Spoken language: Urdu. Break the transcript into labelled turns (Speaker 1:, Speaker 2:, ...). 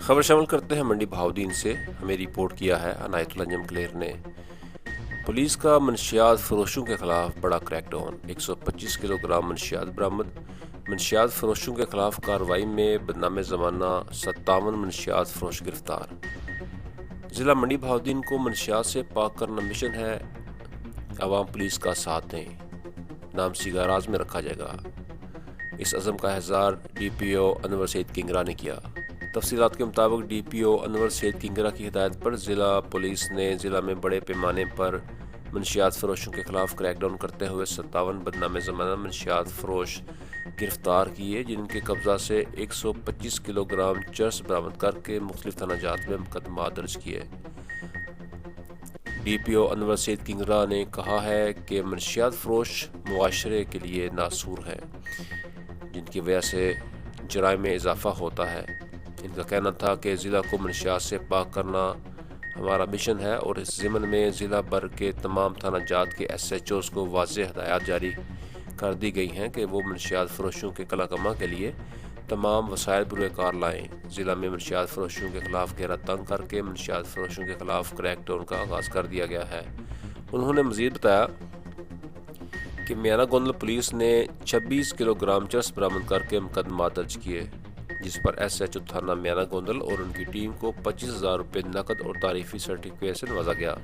Speaker 1: خبر شامل کرتے ہیں منڈی بہاؤدین سے۔ ہمیں رپورٹ کیا ہے عنایت اللہ انجم کلیر نے۔ پولیس کا منشیات فروشوں کے خلاف بڑا کریک ڈاؤن، 125 کلو گرام منشیات برآمد۔ منشیات فروشوں کے خلاف کارروائی میں بدنام زمانہ 57 منشیات فروش گرفتار۔ ضلع منڈی بہاؤدین کو منشیات سے پاک کرنا مشن ہے، عوام پولیس کا ساتھ دیں، نام سیگا راز میں رکھا جائے گا۔ اس عزم کا اظہار ڈی پی او انور سعید کنگرا نے کیا۔ تفصیلات کے مطابق ڈی پی او انور سعید کنگرا کی ہدایت پر ضلع پولیس نے ضلع میں بڑے پیمانے پر منشیات فروشوں کے خلاف کریک ڈاؤن کرتے ہوئے 57 بدنام زمانہ منشیات فروش گرفتار کیے، جن کے قبضہ سے 125 کلو گرام چرس برآمد کر کے مختلف تھانہ جات میں مقدمات درج کیے۔ ڈی پی او انور سعید کنگرا نے کہا ہے کہ منشیات فروش معاشرے کے لیے ناسور ہیں، جن کی وجہ سے جرائم میں اضافہ ہوتا ہے۔ ان کا کہنا تھا کہ ضلع کو منشیات سے پاک کرنا ہمارا مشن ہے، اور اس ضمن میں ضلع بھر کے تمام تھانہ جات کے ایس ایچ اوز کو واضح ہدایات جاری کر دی گئی ہیں کہ وہ منشیات فروشوں کے کلا کما کے لیے تمام وسائل بروئے کار لائیں۔ ضلع میں منشیات فروشوں کے خلاف گھیرا تنگ کر کے منشیات فروشوں کے خلاف کریک ڈاؤن کا آغاز کر دیا گیا ہے۔ انہوں نے مزید بتایا کہ میانہ گوندل پولیس نے 26 کلو گرام چرس برآمد کر کے مقدمات درج کیے، جس پر ایس ایچ او تھانہ میانہ گوندل اور ان کی ٹیم کو 25,000 روپے نقد اور تعریفی سرٹیفکیٹ سے نوازا گیا۔